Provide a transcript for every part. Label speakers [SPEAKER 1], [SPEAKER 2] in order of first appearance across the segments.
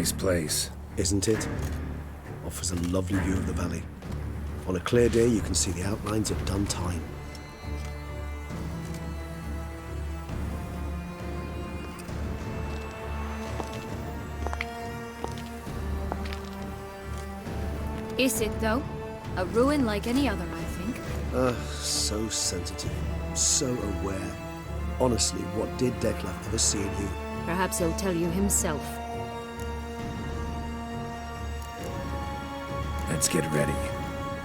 [SPEAKER 1] Nice place.
[SPEAKER 2] Isn't it? Offers a lovely view of the valley. On a clear day, you can see the outlines of Dun Tine.
[SPEAKER 3] Is it, though? A ruin like any other, I think.
[SPEAKER 2] So sensitive, so aware. Honestly, what did Dettlaff ever see in you?
[SPEAKER 3] Perhaps he'll tell you himself.
[SPEAKER 1] Let's get ready.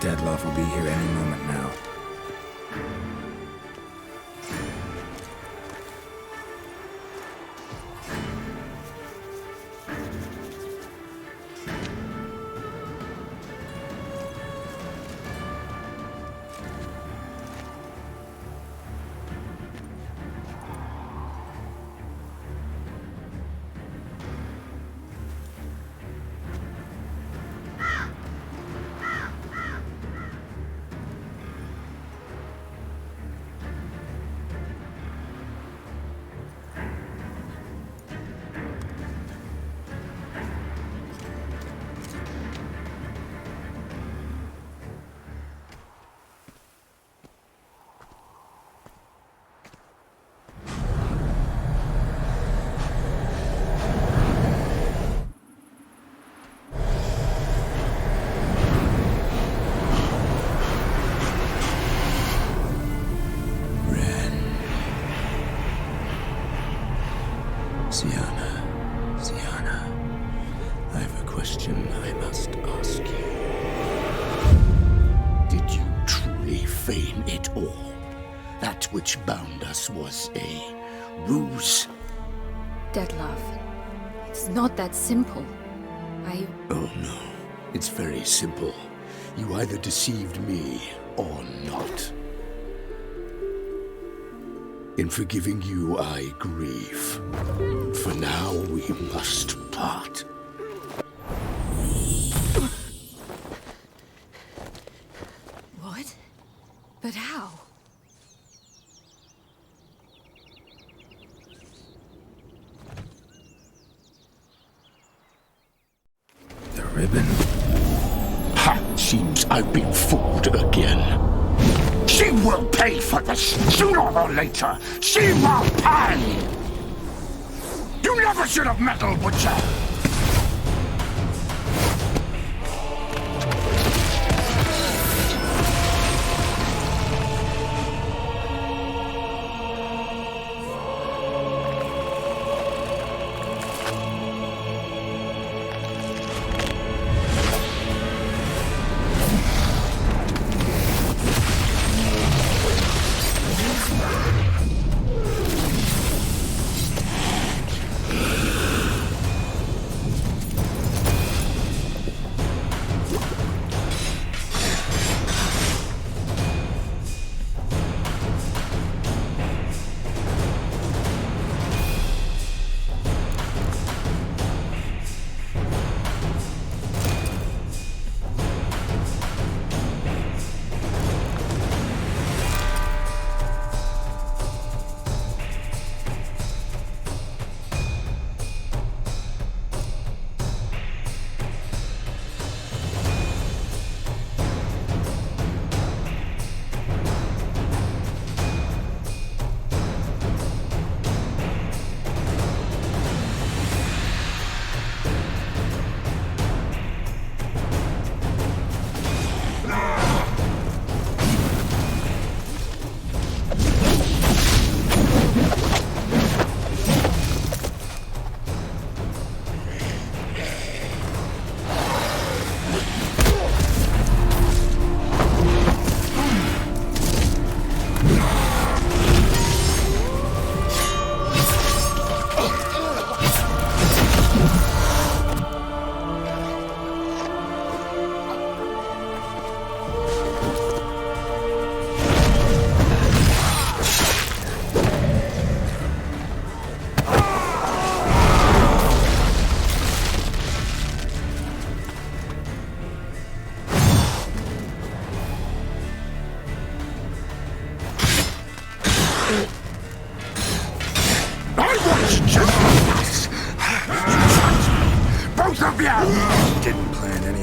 [SPEAKER 1] Dettlaff will be here any moment now.
[SPEAKER 4] Syanna, I have a question I must ask you. Did you truly feign it all? That which bound us was a ruse?
[SPEAKER 3] Dettlaff, it's not that simple.
[SPEAKER 4] Oh no, it's very simple. You either deceived me or not. In forgiving you, I grieve. For now, we must part.
[SPEAKER 3] What? But how?
[SPEAKER 1] The ribbon.
[SPEAKER 4] Ha! Seems I've been fooled again. She will pay for this, sooner or later. She will pay! You never should have meddled, Butcher!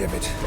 [SPEAKER 1] of it.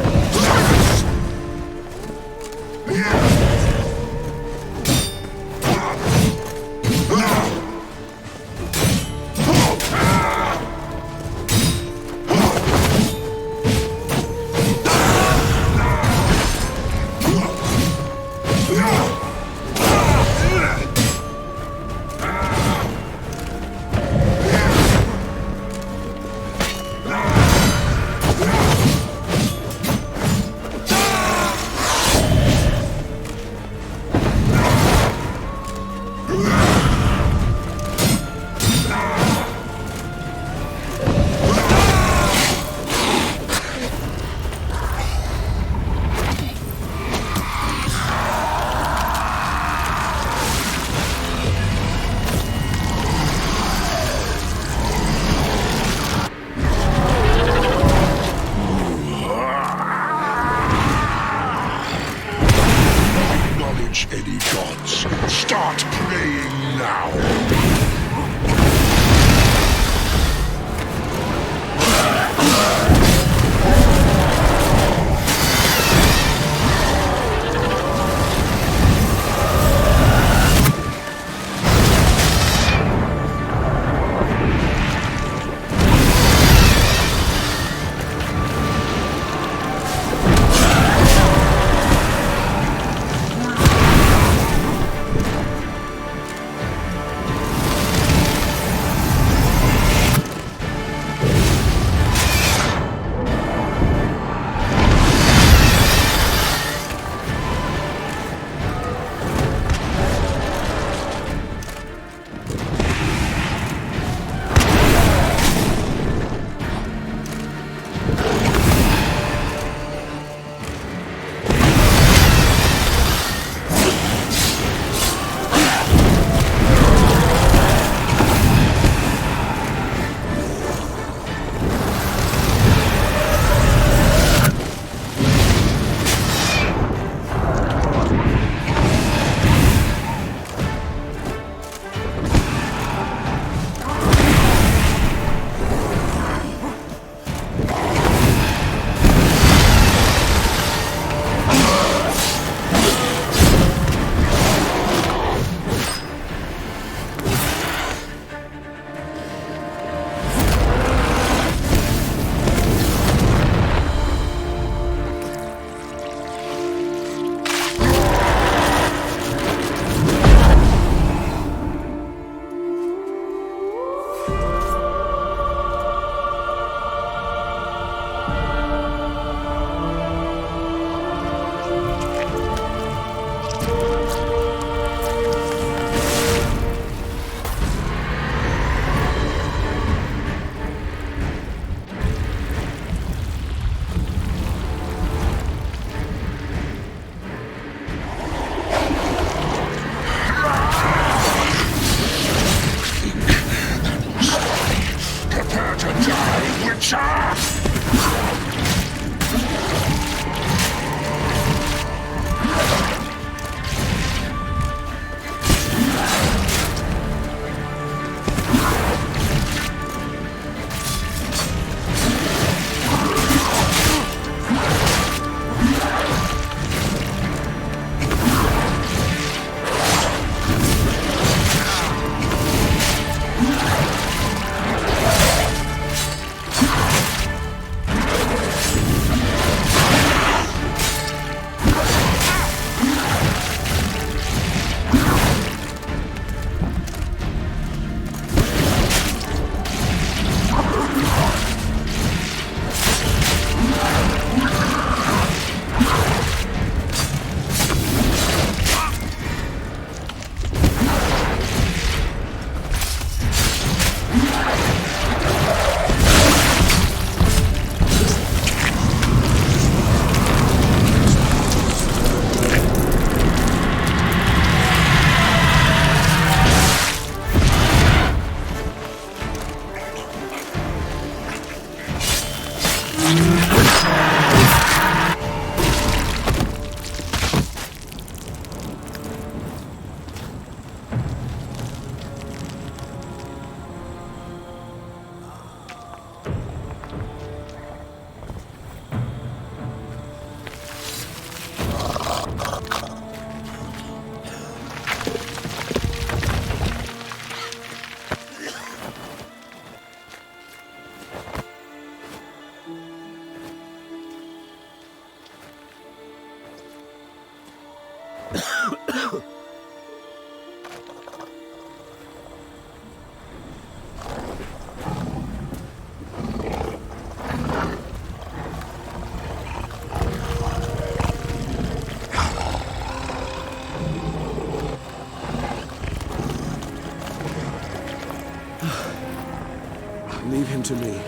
[SPEAKER 2] Leave him to me.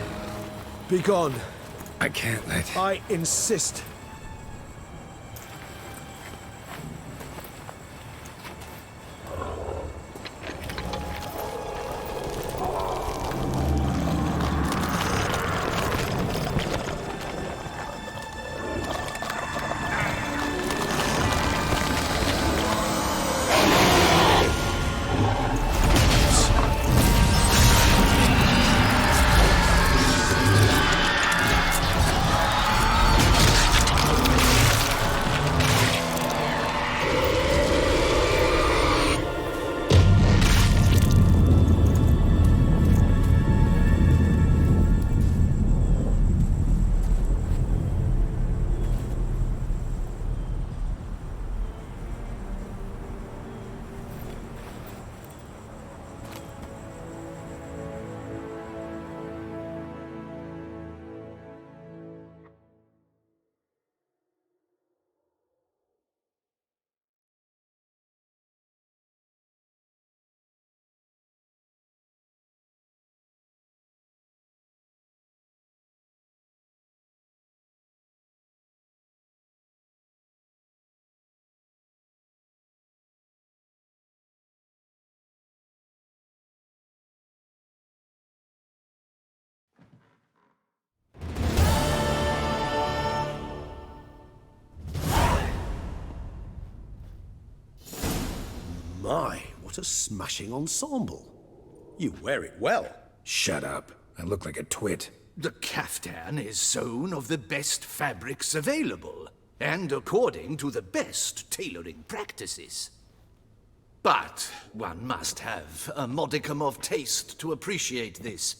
[SPEAKER 2] Be gone.
[SPEAKER 1] I can't let...
[SPEAKER 2] I insist. My, what a smashing ensemble. You wear it well.
[SPEAKER 1] Shut up. I look like a twit.
[SPEAKER 5] The caftan is sewn of the best fabrics available, and according to the best tailoring practices. But one must have a modicum of taste to appreciate this.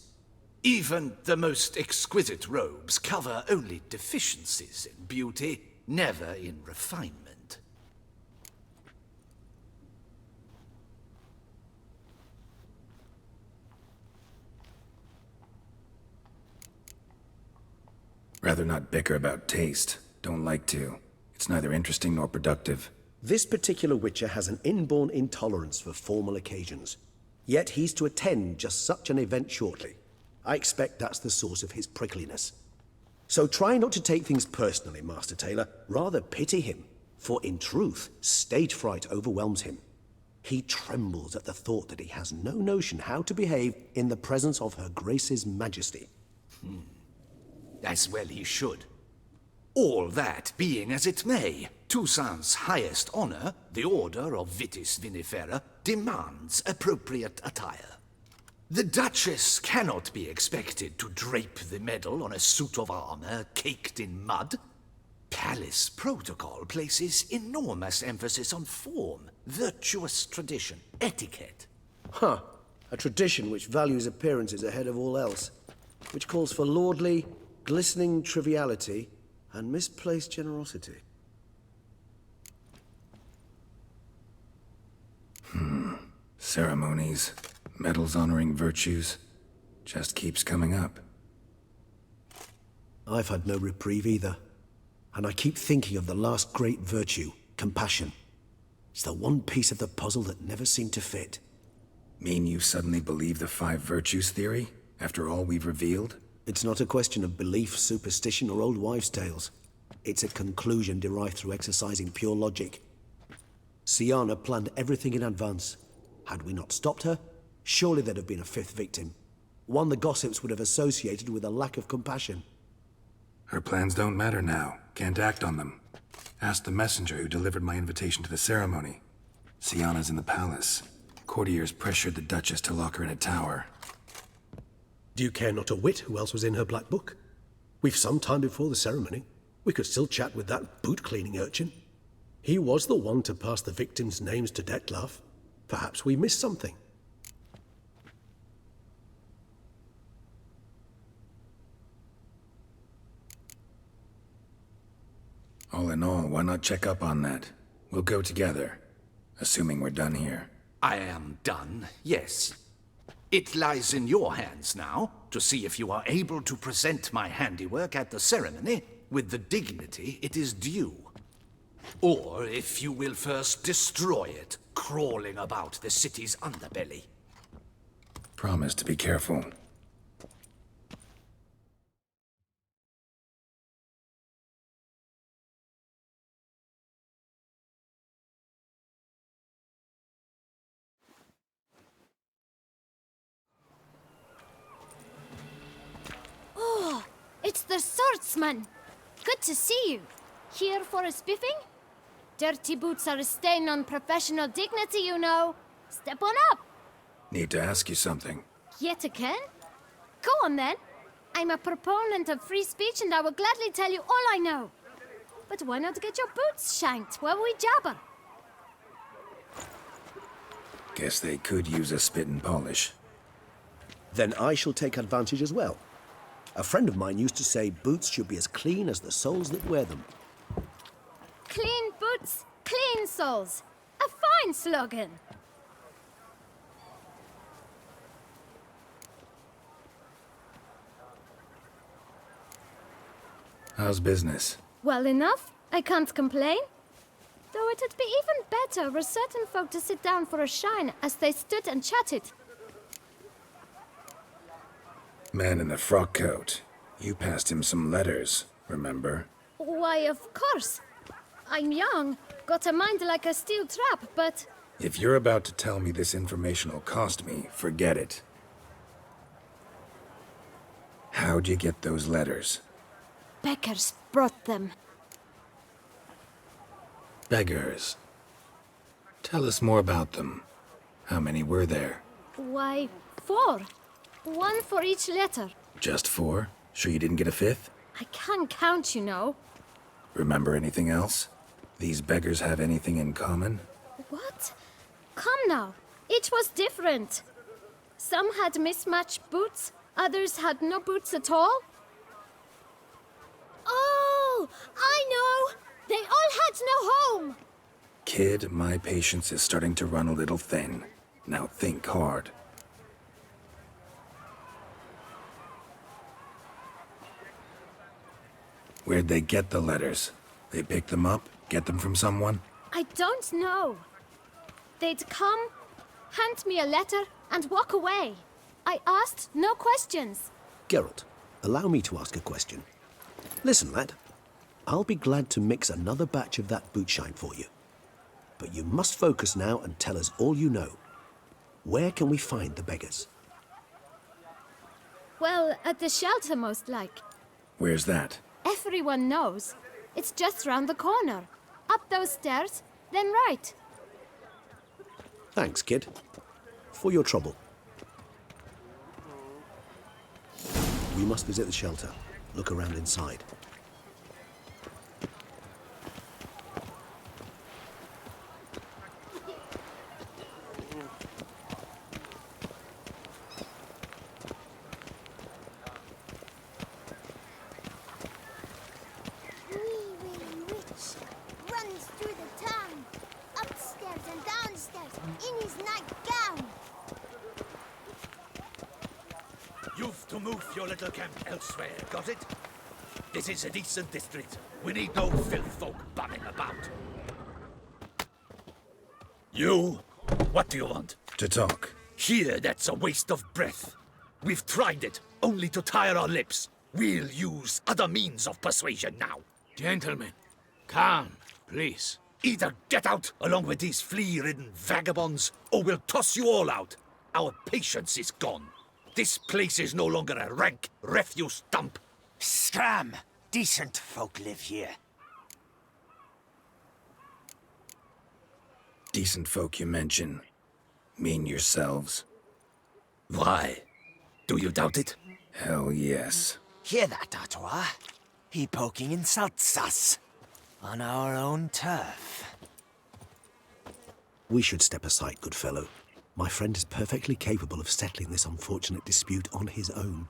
[SPEAKER 5] Even the most exquisite robes cover only deficiencies in beauty, never in refinement.
[SPEAKER 1] Rather not bicker about taste. Don't like to. It's neither interesting nor productive.
[SPEAKER 2] This particular Witcher has an inborn intolerance for formal occasions. Yet he's to attend just such an event shortly. I expect that's the source of his prickliness. So try not to take things personally, Master Taylor. Rather pity him. For in truth, stage fright overwhelms him. He trembles at the thought that he has no notion how to behave in the presence of Her Grace's Majesty.
[SPEAKER 5] As well he should. All that being as it may, Toussaint's highest honor, the Order of Vitis Vinifera, demands appropriate attire. The Duchess cannot be expected to drape the medal on a suit of armor caked in mud. Palace protocol places enormous emphasis on form, virtuous tradition, etiquette.
[SPEAKER 2] Huh. A tradition which values appearances ahead of all else. Which calls for lordly, glistening triviality and misplaced generosity.
[SPEAKER 1] Ceremonies, medals honoring virtues, just keeps coming up.
[SPEAKER 2] I've had no reprieve either. And I keep thinking of the last great virtue, compassion. It's the one piece of the puzzle that never seemed to fit.
[SPEAKER 1] Mean you suddenly believe the 5 virtues theory, after all we've revealed?
[SPEAKER 2] It's not a question of belief, superstition, or old wives' tales. It's a conclusion derived through exercising pure logic. Syanna planned everything in advance. Had we not stopped her, surely there'd have been a 5th victim. One the gossips would have associated with a lack of compassion.
[SPEAKER 1] Her plans don't matter now. Can't act on them. Ask the messenger who delivered my invitation to the ceremony. Syanna's in the palace. Courtiers pressured the Duchess to lock her in a tower.
[SPEAKER 2] Do you care not a whit who else was in her black book? We've some time before the ceremony. We could still chat with that boot-cleaning urchin. He was the one to pass the victims' names to Dettlaff. Perhaps we missed something.
[SPEAKER 1] All in all, why not check up on that? We'll go together, assuming we're done here.
[SPEAKER 5] I am done, yes. It lies in your hands now to see if you are able to present my handiwork at the ceremony with the dignity it is due. Or if you will first destroy it, crawling about the city's underbelly.
[SPEAKER 1] Promise to be careful.
[SPEAKER 3] Oh, it's the swordsman. Good to see you. Here for a spiffing? Dirty boots are a stain on professional dignity, you know. Step on up.
[SPEAKER 1] Need to ask you something.
[SPEAKER 3] Yet again? Go on then. I'm a proponent of free speech and I will gladly tell you all I know. But why not get your boots shanked while we jabber?
[SPEAKER 1] Guess they could use a spit and polish.
[SPEAKER 2] Then I shall take advantage as well. A friend of mine used to say boots should be as clean as the soles that wear them.
[SPEAKER 3] Clean boots, clean soles. A fine slogan.
[SPEAKER 1] How's business?
[SPEAKER 3] Well enough. I can't complain. Though it'd be even better were certain folk to sit down for a shine as they stood and chatted.
[SPEAKER 1] Man in the frock coat. You passed him some letters, remember?
[SPEAKER 3] Why, of course. I'm young, got a mind like a steel trap, but...
[SPEAKER 1] If you're about to tell me this information will cost me, forget it. How'd you get those letters?
[SPEAKER 3] Beggars brought them.
[SPEAKER 1] Beggars. Tell us more about them. How many were there?
[SPEAKER 3] Why, 4. 1 for each letter.
[SPEAKER 1] Just 4? Sure you didn't get a 5th?
[SPEAKER 3] I can't count, you know.
[SPEAKER 1] Remember anything else? These beggars have anything in common?
[SPEAKER 3] What? Come now. Each was different. Some had mismatched boots, others had no boots at all. Oh, I know! They all had no home!
[SPEAKER 1] Kid, my patience is starting to run a little thin. Now think hard. Where'd they get the letters? They pick them up? Get them from someone?
[SPEAKER 3] I don't know. They'd come, hand me a letter, and walk away. I asked no questions.
[SPEAKER 2] Geralt, allow me to ask a question. Listen, lad. I'll be glad to mix another batch of that boot shine for you. But you must focus now and tell us all you know. Where can we find the beggars?
[SPEAKER 3] Well, at the shelter, most like.
[SPEAKER 1] Where's that?
[SPEAKER 3] Everyone knows. It's just round the corner. Up those stairs, then right.
[SPEAKER 2] Thanks, kid. For your trouble. We must visit the shelter. Look around inside.
[SPEAKER 6] Runs through the town, upstairs and downstairs, in his nightgown.
[SPEAKER 5] You've to move your little camp elsewhere, got it? This is a decent district. We need no filth folk bumming about. You? What do you want?
[SPEAKER 1] To talk.
[SPEAKER 5] Here, that's a waste of breath. We've tried it, only to tire our lips. We'll use other means of persuasion now.
[SPEAKER 7] Gentlemen, calm, please.
[SPEAKER 5] Either get out along with these flea-ridden vagabonds, or we'll toss you all out. Our patience is gone. This place is no longer a rank refuse dump.
[SPEAKER 8] Scram! Decent folk live here.
[SPEAKER 1] Decent folk you mention. Mean yourselves?
[SPEAKER 5] Why? Do you doubt it?
[SPEAKER 1] Hell yes.
[SPEAKER 8] Hear that, Artois? He poking insults us. On our own turf.
[SPEAKER 2] We should step aside, good fellow. My friend is perfectly capable of settling this unfortunate dispute on his own.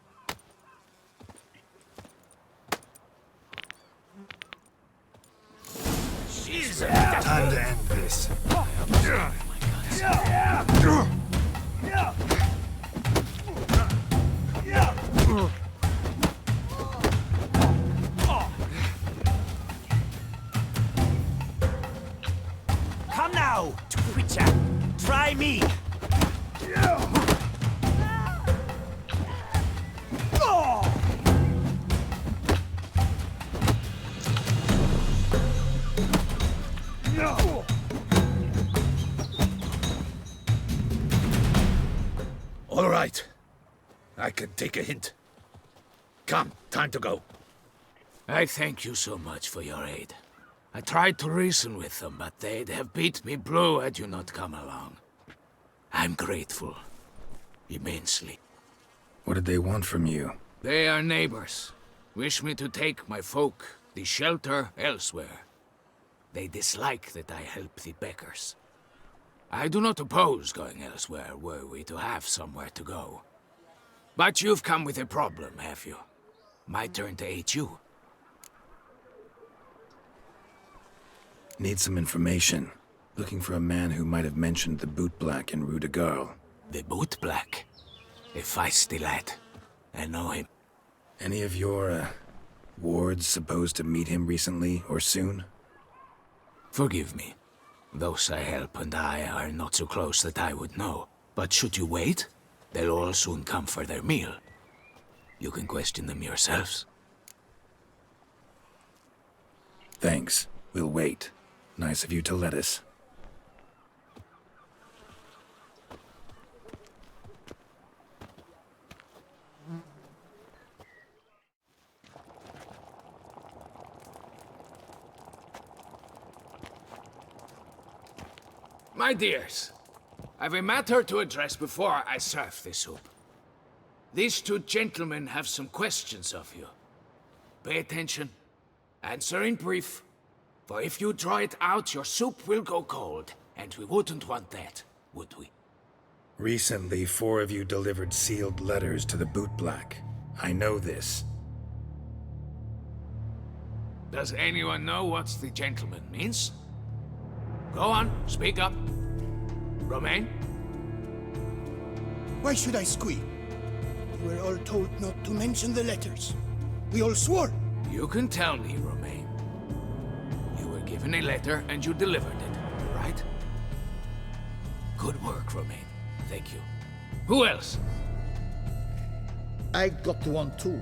[SPEAKER 5] She's
[SPEAKER 1] Time to end this.
[SPEAKER 8] Come now, Twitcher. Try me.
[SPEAKER 5] All right. I can take a hint. Come, time to go.
[SPEAKER 7] I thank you so much for your aid. I tried to reason with them, but they'd have beat me blue had you not come along. I'm grateful. Immensely.
[SPEAKER 1] What did they want from you?
[SPEAKER 7] They are neighbors. Wish me to take my folk, the shelter, elsewhere. They dislike that I help the Beckers. I do not oppose going elsewhere were we to have somewhere to go. But you've come with a problem, have you? My turn to aid you.
[SPEAKER 1] Need some information. Looking for a man who might have mentioned the Boot Black in Rue de Garl.
[SPEAKER 7] The Boot Black? A feisty lad. I know him.
[SPEAKER 1] Any of your, wards supposed to meet him recently or soon?
[SPEAKER 7] Forgive me. Those I help and I are not so close that I would know. But should you wait, they'll all soon come for their meal. You can question them yourselves.
[SPEAKER 1] Thanks. We'll wait. Nice of you to let us.
[SPEAKER 7] My dears, I've a matter to address before I serve the soup. These two gentlemen have some questions of you. Pay attention. Answer in brief. For if you draw it out, your soup will go cold. And we wouldn't want that, would we?
[SPEAKER 1] Recently, 4 of you delivered sealed letters to the Boot Black. I know this.
[SPEAKER 7] Does anyone know what the gentleman means? Go on, speak up. Romain?
[SPEAKER 9] Why should I squeal? We were all told not to mention the letters. We all swore.
[SPEAKER 7] You can tell me, Romain. You were given a letter and you delivered it, right? Good work, Romain. Thank you. Who else?
[SPEAKER 9] I got one too.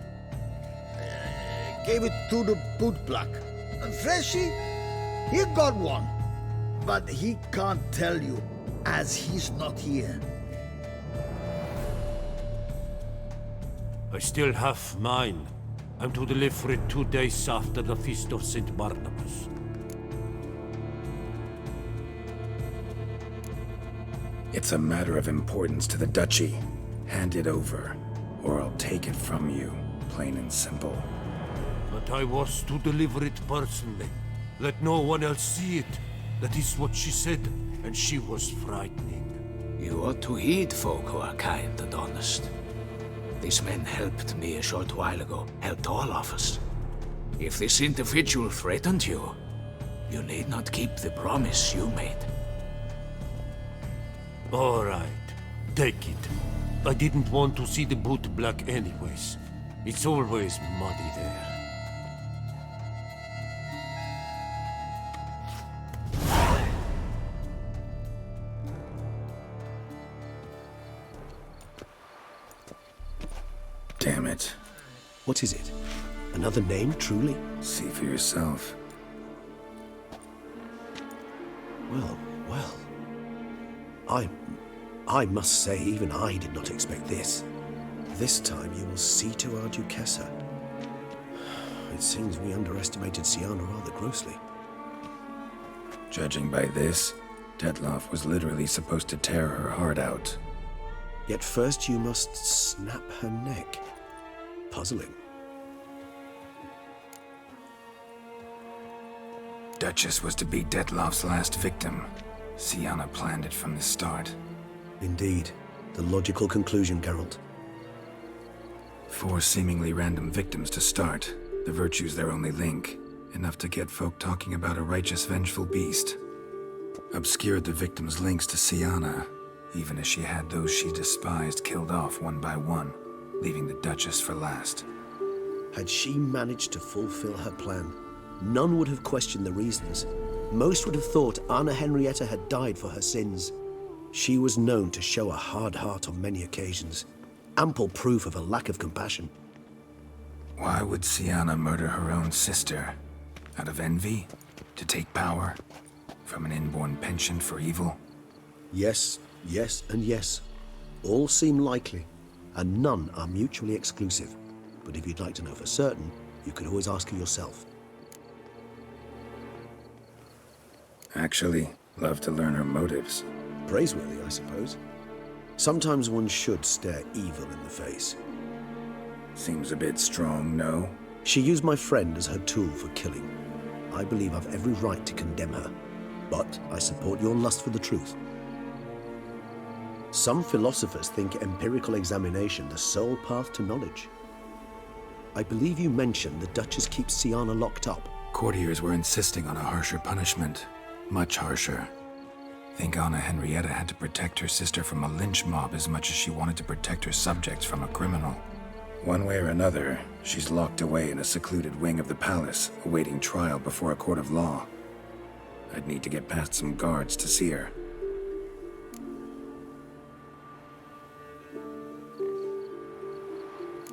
[SPEAKER 9] Gave it to the Boot Black. Freshy, he got one. But he can't tell you, as he's not here.
[SPEAKER 10] I still have mine. I'm to deliver it 2 days after the Feast of St. Barnabas.
[SPEAKER 1] It's a matter of importance to the Duchy. Hand it over, or I'll take it from you, plain and simple.
[SPEAKER 10] But I was to deliver it personally. Let no one else see it. That is what she said, and she was frightening.
[SPEAKER 7] You ought to heed folk who are kind and honest. These men helped me a short while ago, helped all of us. If this individual threatened you, you need not keep the promise you made.
[SPEAKER 10] All right, take it. I didn't want to see the Boot Black anyways. It's always muddy there.
[SPEAKER 1] Damn it.
[SPEAKER 2] What is it? Another name, truly?
[SPEAKER 1] See for yourself.
[SPEAKER 2] Well, well. I must say, even I did not expect this. This time you will see to our Duquesa. It seems we underestimated Syanna rather grossly.
[SPEAKER 1] Judging by this, Detloff was literally supposed to tear her heart out.
[SPEAKER 2] Yet first you must snap her neck. Puzzling.
[SPEAKER 1] Duchess was to be Detloff's last victim. Syanna planned it from the start.
[SPEAKER 2] Indeed. The logical conclusion, Geralt.
[SPEAKER 1] 4 seemingly random victims to start. The virtue's their only link. Enough to get folk talking about a righteous, vengeful beast. Obscured the victim's links to Siana, even as she had those she despised killed off one by one, leaving the Duchess for last.
[SPEAKER 2] Had she managed to fulfill her plan, none would have questioned the reasons. Most would have thought Anna Henrietta had died for her sins. She was known to show a hard heart on many occasions, ample proof of a lack of compassion.
[SPEAKER 1] Why would Siana murder her own sister? Out of envy? To take power? From an inborn penchant for evil?
[SPEAKER 2] Yes, yes, and yes. All seem likely, and none are mutually exclusive. But if you'd like to know for certain, you could always ask her yourself.
[SPEAKER 1] Actually, love to learn her motives.
[SPEAKER 2] Praiseworthy, I suppose. Sometimes one should stare evil in the face.
[SPEAKER 1] Seems a bit strong, no?
[SPEAKER 2] She used my friend as her tool for killing. I believe I've every right to condemn her, but I support your lust for the truth. Some philosophers think empirical examination the sole path to knowledge. I believe you mentioned the Duchess keeps Siana locked up.
[SPEAKER 1] Courtiers were insisting on a harsher punishment. Much harsher. Think Anna Henrietta had to protect her sister from a lynch mob as much as she wanted to protect her subjects from a criminal. One way or another, she's locked away in a secluded wing of the palace, awaiting trial before a court of law. I'd need to get past some guards to see her.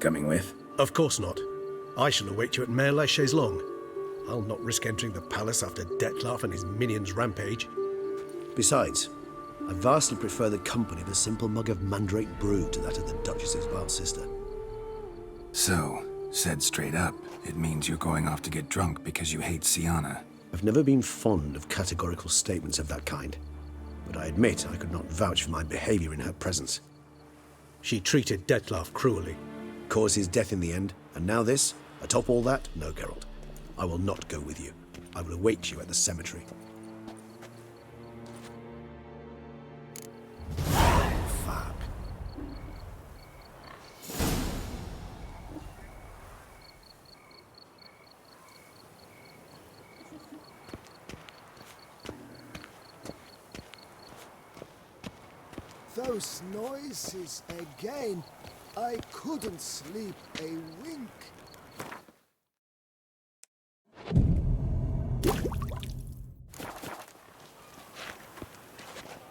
[SPEAKER 1] Coming with?
[SPEAKER 2] Of course not. I shall await you at Mare la Chaise-Longue. I'll not risk entering the palace after Dettlaff and his minions rampage. Besides, I vastly prefer the company of a simple mug of mandrake brew to that of the Duchess's vile sister.
[SPEAKER 1] So, said straight up, it means you're going off to get drunk because you hate Siana.
[SPEAKER 2] I've never been fond of categorical statements of that kind, but I admit I could not vouch for my behavior in her presence. She treated Dettlaff cruelly, caused his death in the end, and now this? Atop all that? No, Geralt. I will not go with you. I will await you at the cemetery. Fuck.
[SPEAKER 9] Those noises again. I couldn't sleep a wink.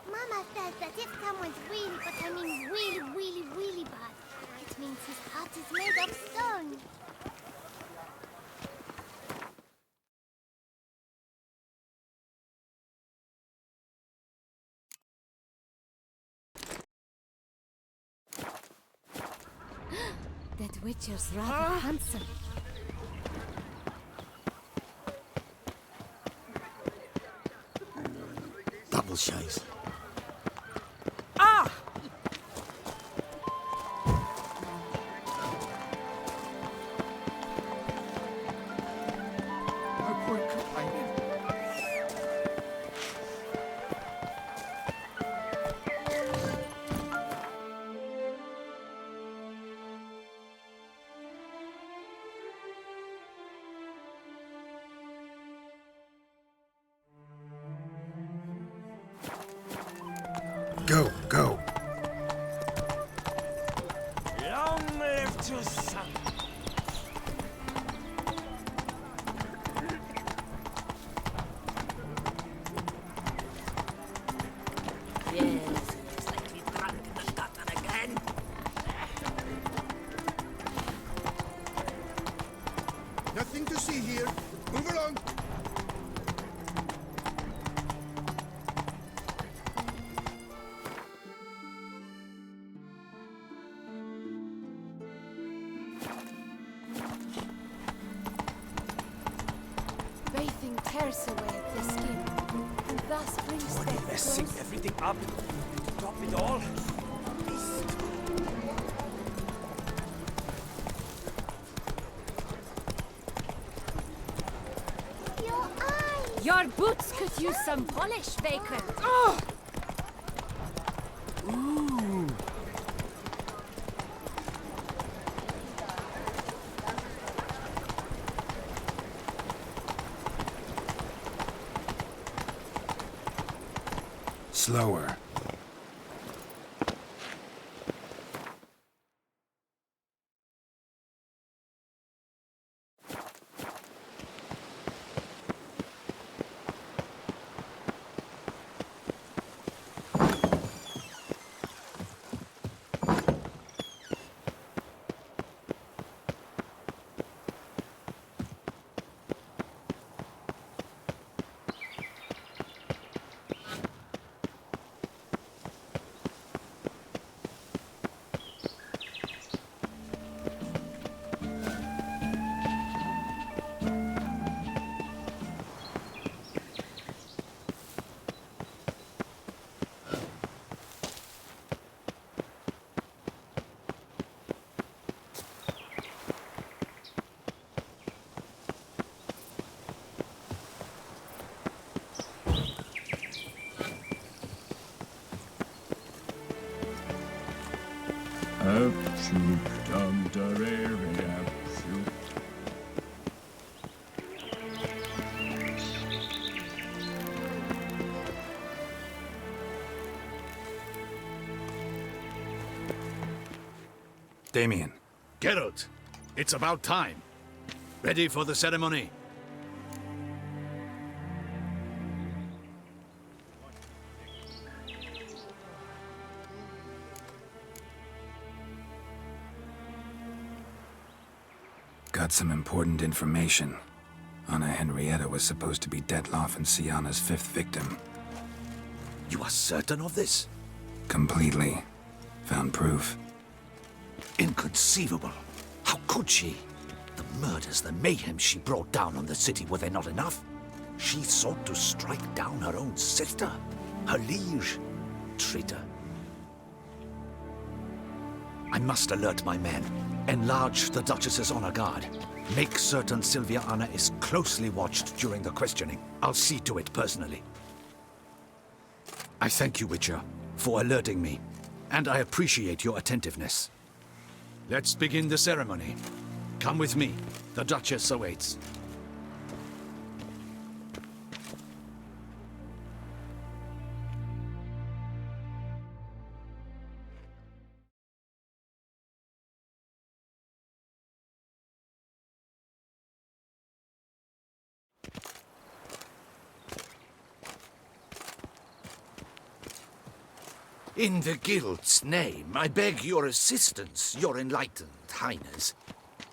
[SPEAKER 6] Mama says that if someone's really, but I mean really bad, it means his heart is made of stone.
[SPEAKER 3] That Witcher's rather handsome.
[SPEAKER 2] Double chase.
[SPEAKER 5] My poor companion.
[SPEAKER 1] Go, go.
[SPEAKER 8] Long live Toussaint! Yes, looks like we've drunk the gutter again.
[SPEAKER 9] Nothing to see here. Move along.
[SPEAKER 3] Bathing tears away the skin, and thus brings death
[SPEAKER 8] Messing
[SPEAKER 3] close.
[SPEAKER 8] everything up. Drop it all.
[SPEAKER 6] Your eyes!
[SPEAKER 3] Your boots could use some polish, Vagrant.
[SPEAKER 1] Slower. Damien.
[SPEAKER 5] Geralt, it's about time. Ready for the ceremony?
[SPEAKER 1] Got some important information. Anna Henrietta was supposed to be Detloff and Syanna's 5th victim.
[SPEAKER 5] You are certain of this?
[SPEAKER 1] Completely. Found proof.
[SPEAKER 5] Inconceivable. How could she? The murders, the mayhem she brought down on the city, were they not enough? She sought to strike down her own sister, her liege. Traitor. I must alert my men. Enlarge the Duchess's honor guard. Make certain Sylvia Anna is closely watched during the questioning. I'll see to it personally. I thank you, Witcher, for alerting me, and I appreciate your attentiveness. Let's begin the ceremony. Come with me. The Duchess awaits. In the Guild's name, I beg your assistance, your enlightened highness.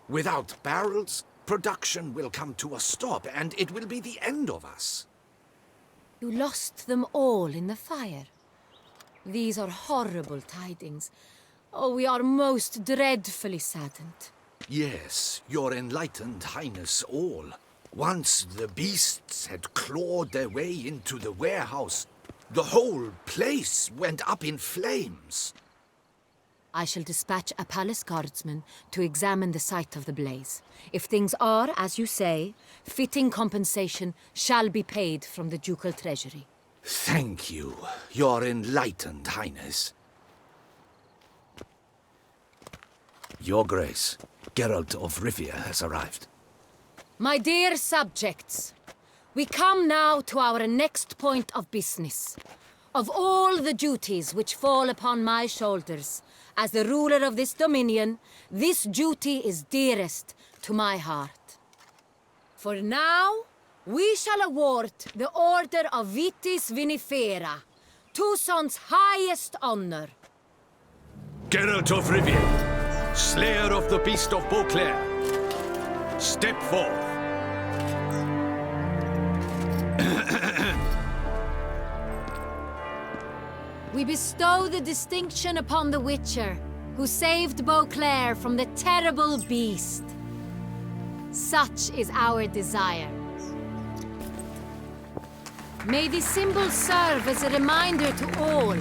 [SPEAKER 5] Without barrels, production will come to a stop, and it will be the end of us.
[SPEAKER 11] You lost them all in the fire. These are horrible tidings. Oh, we are most dreadfully saddened.
[SPEAKER 5] Yes, your enlightened highness all. Once the beasts had clawed their way into the warehouse, the whole place went up in flames.
[SPEAKER 11] I shall dispatch a palace guardsman to examine the site of the blaze. If things are, as you say, fitting compensation shall be paid from the ducal treasury.
[SPEAKER 5] Thank you, your enlightened highness. Your Grace, Geralt of Rivia has arrived.
[SPEAKER 11] My dear subjects, we come now to our next point of business. Of all the duties which fall upon my shoulders, as the ruler of this dominion, this duty is dearest to my heart. For now, we shall award the Order of Vitis Vinifera, Toussaint's highest honor.
[SPEAKER 5] Geralt of Rivia, slayer of the beast of Beauclair, step forth.
[SPEAKER 11] We bestow the distinction upon the Witcher, who saved Beauclair from the terrible beast. Such is our desire. May the symbol serve as a reminder to all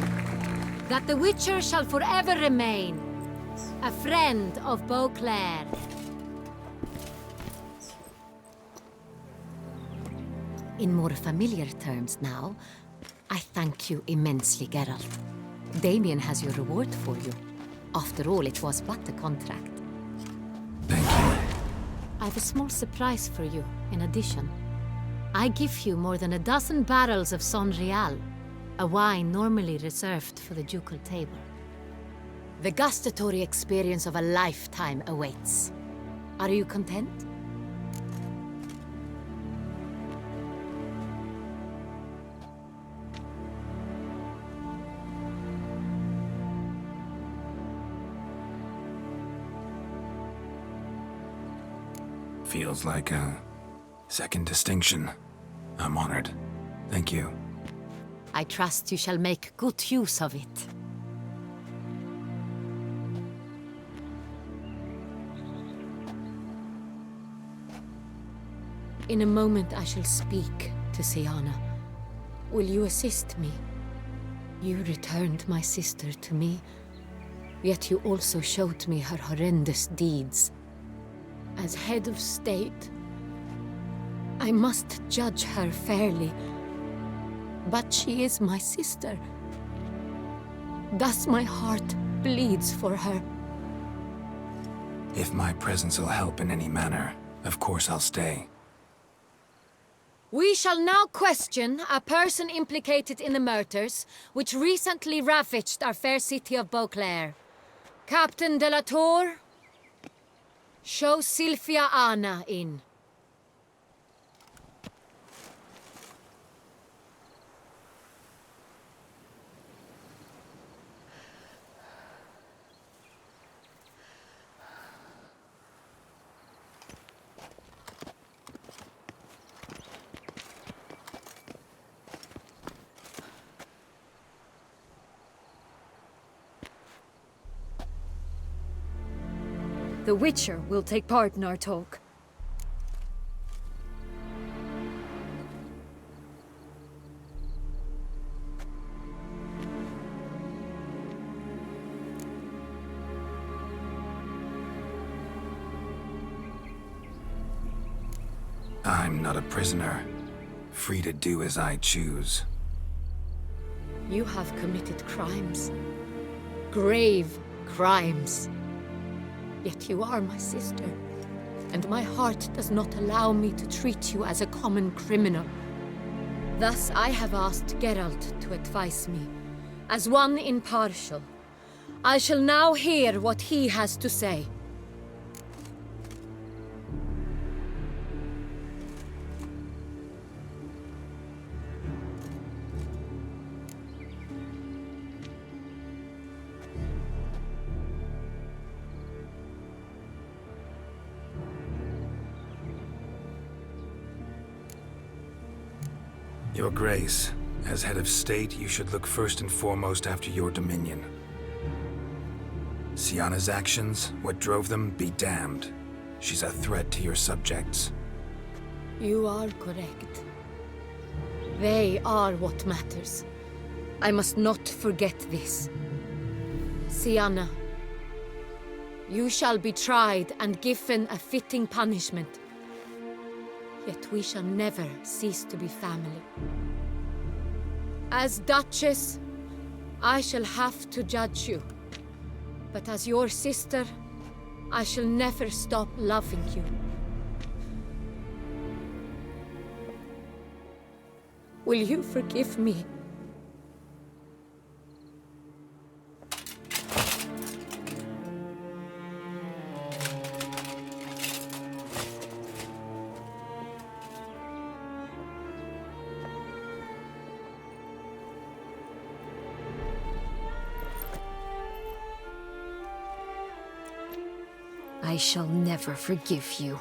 [SPEAKER 11] that the Witcher shall forever remain a friend of Beauclair. In more familiar terms now, I thank you immensely, Geralt. Damien has your reward for you. After all, it was but a contract.
[SPEAKER 1] Thank you.
[SPEAKER 11] I have a small surprise for you, in addition. I give you more than a dozen barrels of Sonreal. a wine normally reserved for the ducal table. The gustatory experience of a lifetime awaits. Are you content?
[SPEAKER 1] Feels like a second distinction. I'm honored. Thank you.
[SPEAKER 11] I trust you shall make good use of it. In a moment I shall speak to Siana. Will you assist me? You returned my sister to me, yet you also showed me her horrendous deeds. As head of state, I must judge her fairly. But she is my sister. Thus my heart bleeds for her.
[SPEAKER 1] If my presence will help in any manner, of course I'll stay.
[SPEAKER 11] We shall now question a person implicated in the murders which recently ravaged our fair city of Beauclair. Captain de la Tour, show Sylvia Anna in.
[SPEAKER 12] The Witcher will take part in our talk.
[SPEAKER 1] I'm not a prisoner, free to do as I choose.
[SPEAKER 11] You have committed crimes. Grave crimes. Yet you are my sister, and my heart does not allow me to treat you as a common criminal. Thus I have asked Geralt to advise me, as one impartial. I shall now hear what he has to say.
[SPEAKER 1] Your Grace, as head of state, you should look first and foremost after your dominion. Siana's actions, what drove them, be damned. She's a threat to your subjects.
[SPEAKER 11] You are correct. They are what matters. I must not forget this. Siana, you shall be tried and given a fitting punishment. Yet we shall never cease to be family. As Duchess, I shall have to judge you. But as your sister, I shall never stop loving you. Will you forgive me?
[SPEAKER 12] I shall never forgive you.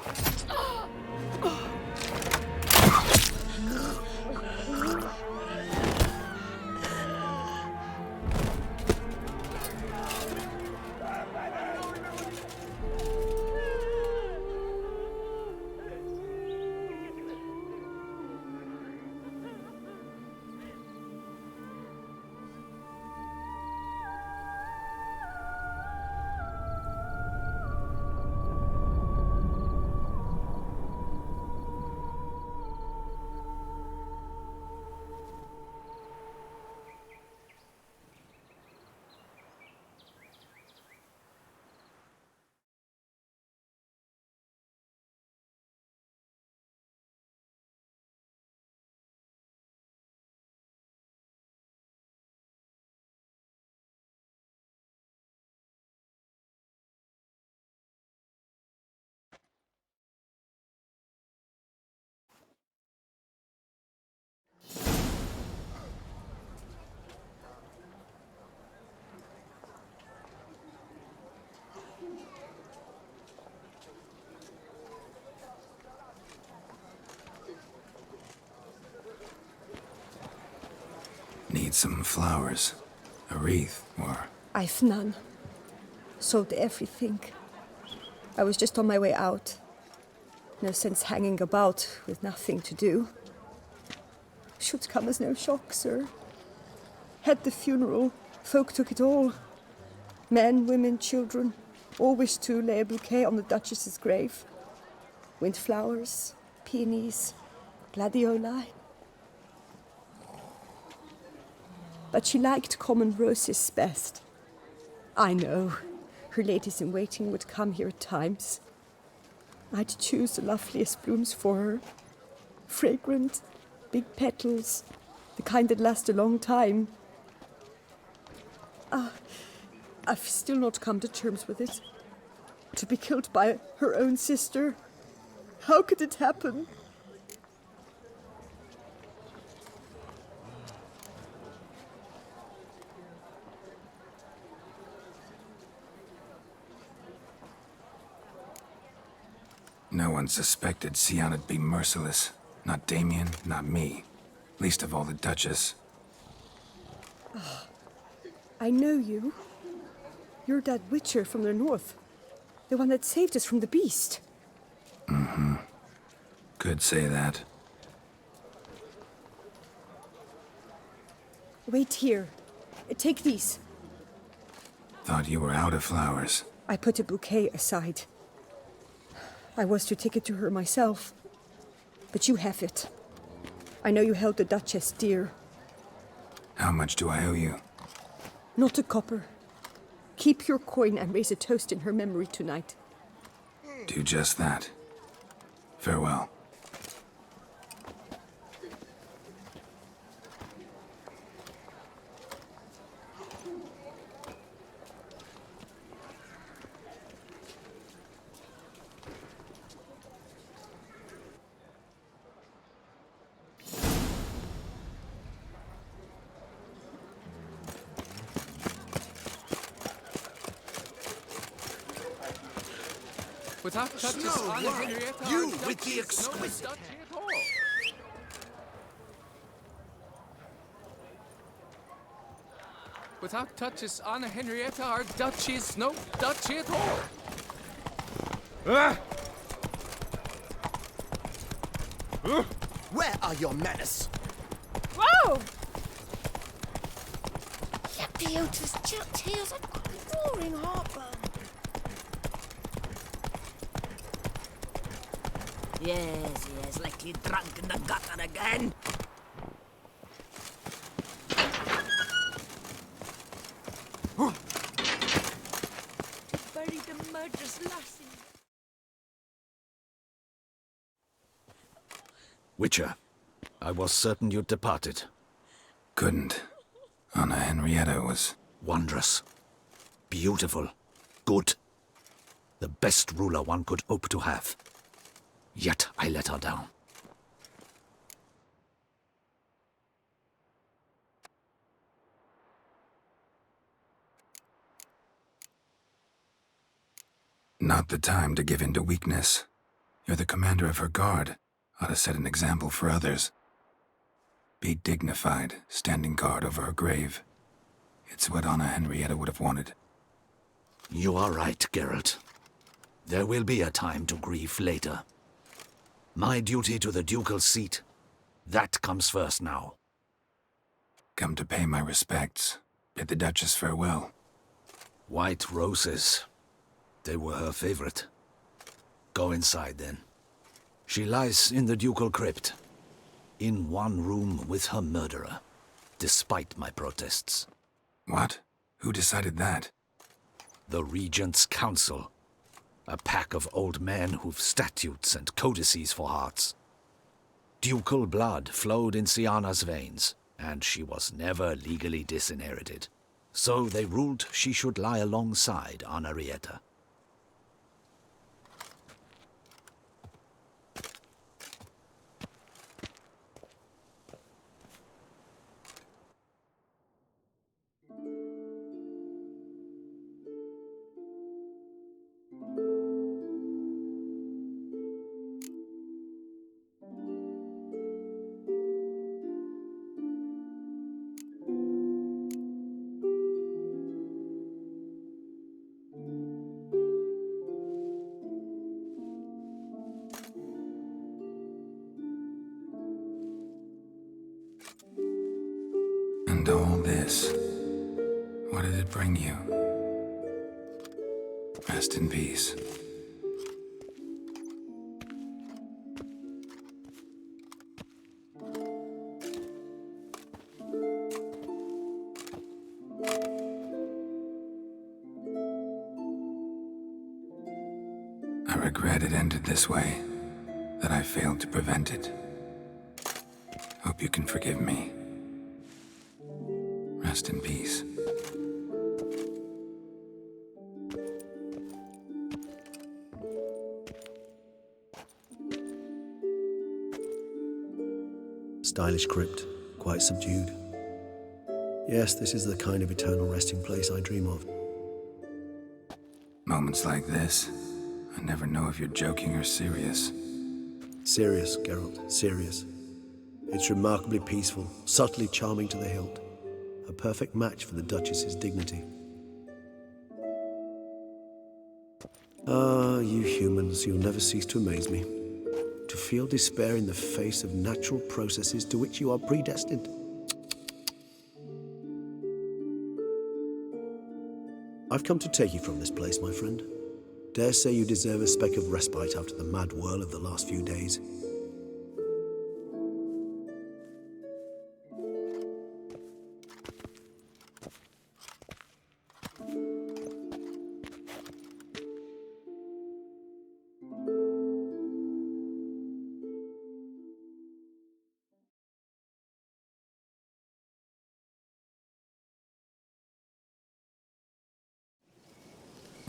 [SPEAKER 1] need some flowers. A wreath, or...
[SPEAKER 13] I've none. Sold everything. I was just on my way out. No sense hanging about with nothing to do. Should come as no shock, sir. Had the funeral. Folk took it all. Men, women, children, all wished to lay a bouquet on the Duchess's grave. Windflowers, peonies, gladioli. But she liked common roses best. I know, her ladies-in-waiting would come here at times. I'd choose the loveliest blooms for her. Fragrant, big petals, the kind that last a long time. I've still not come to terms with it. To be killed by her own sister. How could it happen?
[SPEAKER 1] No one suspected Sianna'd be merciless. Not Damien, not me. Least of all the Duchess.
[SPEAKER 13] Oh, I know you. You're that witcher from the north. The one that saved us from the beast.
[SPEAKER 1] Mm-hmm. Could say that.
[SPEAKER 13] Wait here. Take these.
[SPEAKER 1] Thought you were out of flowers.
[SPEAKER 13] I put a bouquet aside. I was to take it to her myself. But you have it. I know you held the Duchess dear.
[SPEAKER 1] How much do I owe you?
[SPEAKER 13] Not a copper. Keep your coin and raise a toast in her memory tonight.
[SPEAKER 1] Do just that. Farewell.
[SPEAKER 5] Without touches on Henrietta, you with the exquisite. Without touches on Henrietta, our duchy is no duchy at all.
[SPEAKER 8] Where are your manners?
[SPEAKER 6] Whoa! Lepiotus jerked heels and roaring heartburn.
[SPEAKER 11] Yes, likely drunk in the gutter again.
[SPEAKER 6] Bury the murderous lassie.
[SPEAKER 5] Witcher, I was certain you'd departed.
[SPEAKER 1] Couldn't. Anna Henrietta was...
[SPEAKER 5] wondrous. Beautiful. Good. The best ruler one could hope to have. Yet I let her down.
[SPEAKER 1] Not the time to give in to weakness. You're the commander of her guard. Ought to set an example for others. Be dignified, standing guard over her grave. It's what Anna Henrietta would have wanted.
[SPEAKER 5] You are right, Geralt. There will be a time to grieve later. My duty to the ducal seat, that comes first now.
[SPEAKER 1] Come to pay my respects. Bid the Duchess farewell.
[SPEAKER 5] White roses. They were her favorite. Go inside, then. She lies in the ducal crypt. In one room with her murderer, despite my protests.
[SPEAKER 1] What? Who decided that?
[SPEAKER 5] The Regent's Council. A pack of old men who've statutes and codices for hearts. Ducal blood flowed in Sianna''s veins, and she was never legally disinherited. So they ruled she should lie alongside Anarietta.
[SPEAKER 1] What did it bring you? Rest in peace. I regret it ended this way, that I failed to prevent it. Hope you can forgive me. Rest in peace.
[SPEAKER 2] Stylish crypt, quite subdued. Yes, this is the kind of eternal resting place I dream of.
[SPEAKER 1] Moments like this, I never know if you're joking or serious.
[SPEAKER 2] Serious, Geralt, serious. It's remarkably peaceful, subtly charming to the hilt. A perfect match for the Duchess's dignity. Ah, you humans, you'll never cease to amaze me. To feel despair in the face of natural processes to which you are predestined. I've come to take you from this place, my friend. Dare say you deserve a speck of respite after the mad whirl of the last few days.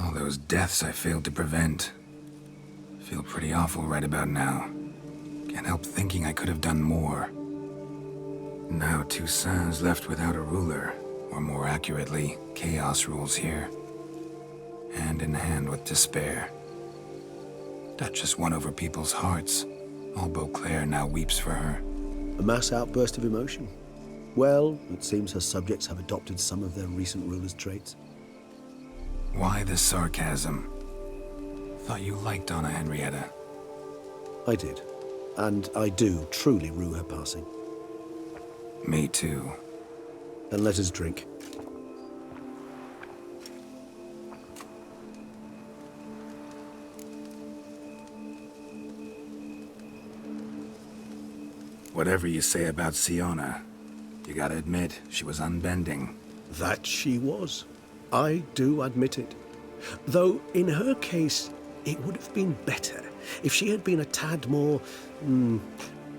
[SPEAKER 1] All those deaths I failed to prevent. Feel pretty awful right about now. Can't help thinking I could have done more. Now Toussaint's left without a ruler, or more accurately, chaos rules here. Hand in hand with despair. Duchess won over people's hearts. All Beauclair now weeps for her.
[SPEAKER 2] A mass outburst of emotion. Well, it seems her subjects have adopted some of their recent ruler's traits.
[SPEAKER 1] Why the sarcasm? Thought you liked Donna Henrietta.
[SPEAKER 2] I did. And I do truly rue her passing.
[SPEAKER 1] Me too.
[SPEAKER 2] Then let us drink.
[SPEAKER 1] Whatever you say about Siona, you gotta admit, she was unbending.
[SPEAKER 2] That she was. I do admit it. Though, in her case, it would have been better if she had been a tad more,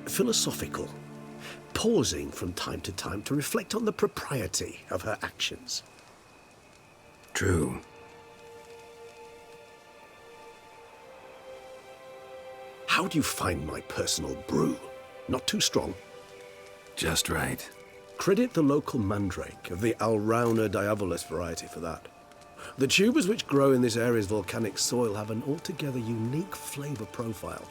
[SPEAKER 2] philosophical, pausing from time to time to reflect on the propriety of her actions.
[SPEAKER 1] True.
[SPEAKER 2] How do you find my personal brew? Not too strong?
[SPEAKER 1] Just right.
[SPEAKER 2] Credit the local mandrake of the Alrauna diabolus variety for that. The tubers which grow in this area's volcanic soil have an altogether unique flavor profile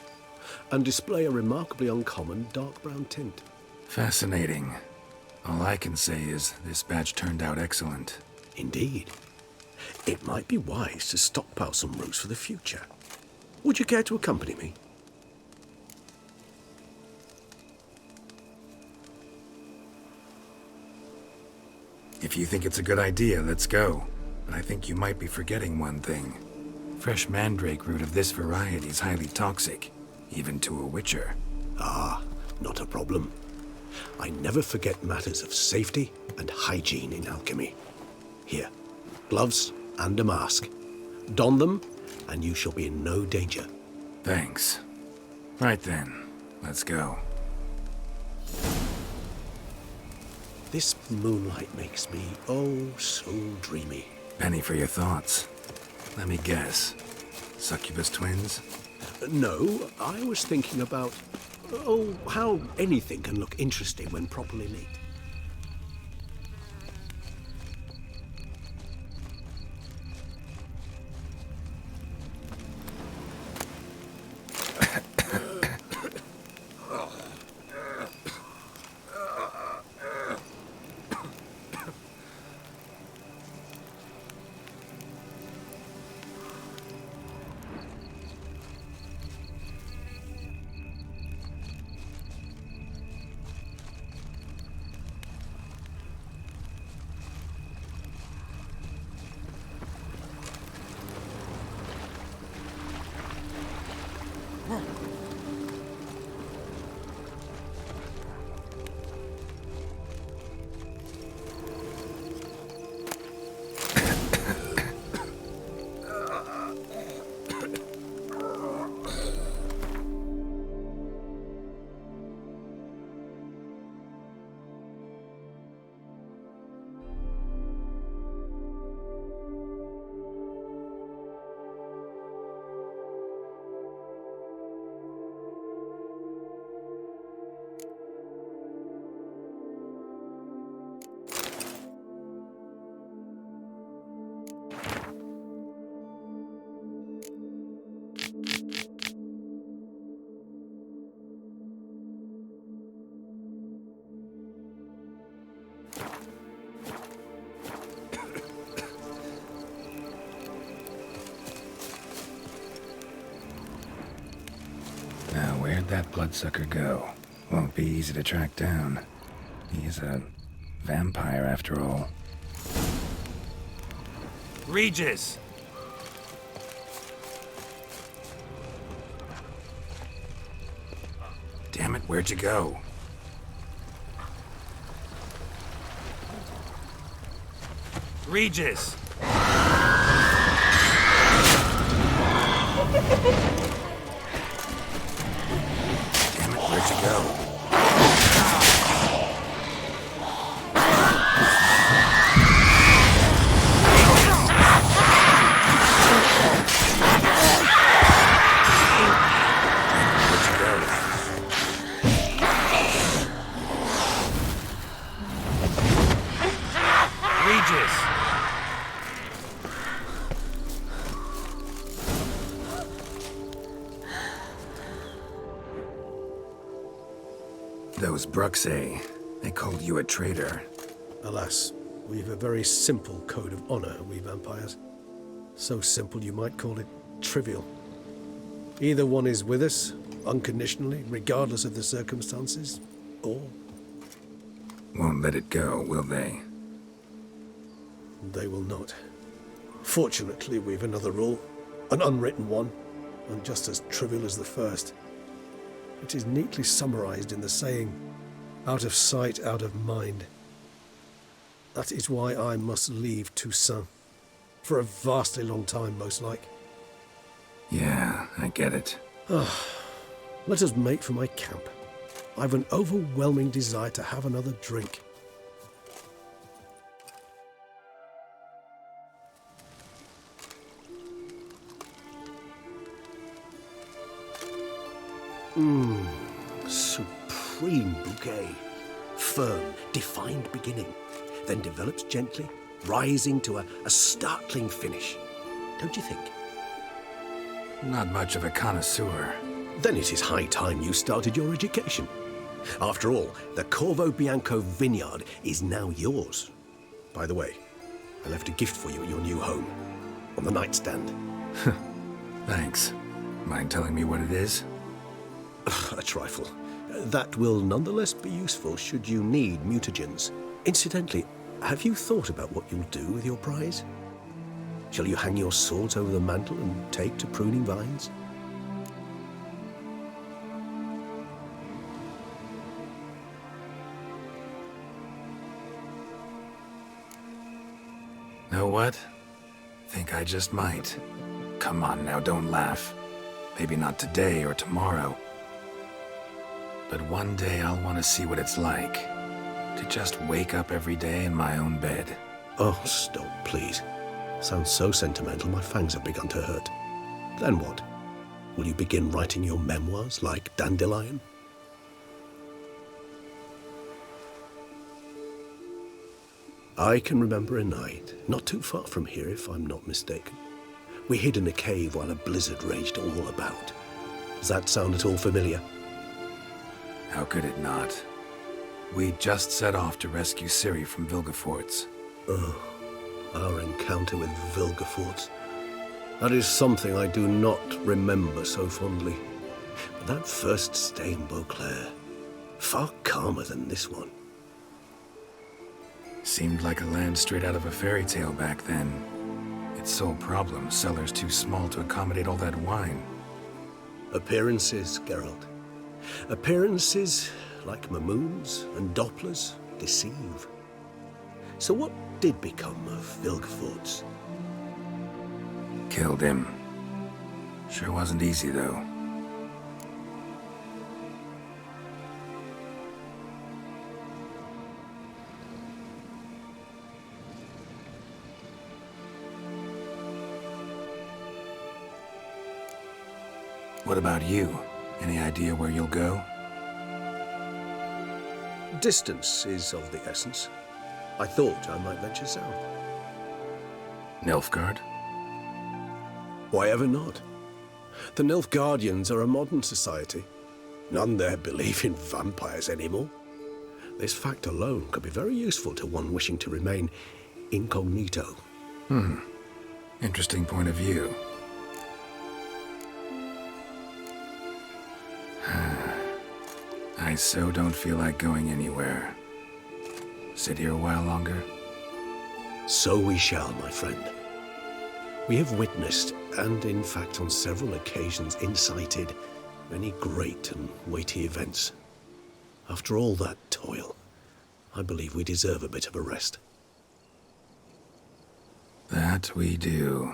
[SPEAKER 2] and display a remarkably uncommon dark brown tint.
[SPEAKER 1] Fascinating. All I can say is this batch turned out excellent.
[SPEAKER 2] Indeed. It might be wise to stockpile some roots for the future. Would you care to accompany me?
[SPEAKER 1] If you think it's a good idea, let's go. But I think you might be forgetting one thing. Fresh mandrake root of this variety is highly toxic, even to a witcher.
[SPEAKER 2] Ah, not a problem. I never forget matters of safety and hygiene in alchemy. Here, gloves and a mask. Don them, and you shall be in no danger.
[SPEAKER 1] Thanks. Right then, let's go.
[SPEAKER 2] This moonlight makes me, oh, so dreamy.
[SPEAKER 1] Penny for your thoughts. Let me guess. Succubus twins?
[SPEAKER 2] No, I was thinking about, how anything can look interesting when properly lit.
[SPEAKER 1] that bloodsucker go? Won't be easy to track down. He is a vampire after all.
[SPEAKER 10] Regis!
[SPEAKER 1] Damn it, where'd you go?
[SPEAKER 10] Regis!
[SPEAKER 1] Damn it, where'd you go? Those Bruxae, they called you a traitor.
[SPEAKER 2] Alas, we've a very simple code of honor, we vampires. So simple you might call it trivial. Either one is with us, unconditionally, regardless of the circumstances, or...
[SPEAKER 1] Won't let it go, will they?
[SPEAKER 2] They will not. Fortunately, we've another rule, an unwritten one, and just as trivial as the first. It is neatly summarized in the saying, out of sight, out of mind. That is why I must leave Toussaint. For a vastly long time, most like.
[SPEAKER 1] Yeah, I get it.
[SPEAKER 2] Let us make for my camp. I've an overwhelming desire to have another drink. Supreme bouquet. Firm, defined beginning, then develops gently, rising to a startling finish. Don't you think?
[SPEAKER 1] Not much of a connoisseur.
[SPEAKER 2] Then it is high time you started your education. After all, the Corvo Bianco vineyard is now yours. By the way, I left a gift for you at your new home, on the nightstand.
[SPEAKER 1] Thanks. Mind telling me what it is?
[SPEAKER 2] A trifle. That will nonetheless be useful should you need mutagens. Incidentally, have you thought about what you'll do with your prize? Shall you hang your swords over the mantle and take to pruning vines?
[SPEAKER 1] Know what? Think I just might. Come on now, don't laugh. Maybe not today or tomorrow. But one day I'll want to see what it's like to just wake up every day in my own bed.
[SPEAKER 2] Oh, stop, please. Sounds so sentimental, my fangs have begun to hurt. Then what? Will you begin writing your memoirs like Dandelion? I can remember a night, not too far from here if I'm not mistaken. We hid in a cave while a blizzard raged all about. Does that sound at all familiar?
[SPEAKER 1] How could it not? We just set off to rescue Ciri from Vilgefortz.
[SPEAKER 2] Oh, our encounter with Vilgefortz. That is something I do not remember so fondly. But that first stay in Beauclair, far calmer than this one.
[SPEAKER 1] Seemed like a land straight out of a fairy tale back then. Its sole problem, cellars too small to accommodate all that wine.
[SPEAKER 2] Appearances, Geralt. Appearances, like Mamoons and Dopplers, deceive. So what did become of Vilgefortz?
[SPEAKER 1] Killed him. Sure wasn't easy, though. What about you? Any idea where you'll go?
[SPEAKER 2] Distance is of the essence. I thought I might venture south.
[SPEAKER 1] Nilfgaard?
[SPEAKER 2] Why ever not? The Nilfgaardians are a modern society. None there believe in vampires anymore. This fact alone could be very useful to one wishing to remain incognito.
[SPEAKER 1] Interesting point of view. I so don't feel like going anywhere. Sit here a while longer?
[SPEAKER 2] So we shall, my friend. We have witnessed, and in fact on several occasions incited, many great and weighty events. After all that toil, I believe we deserve a bit of a rest.
[SPEAKER 1] That we do.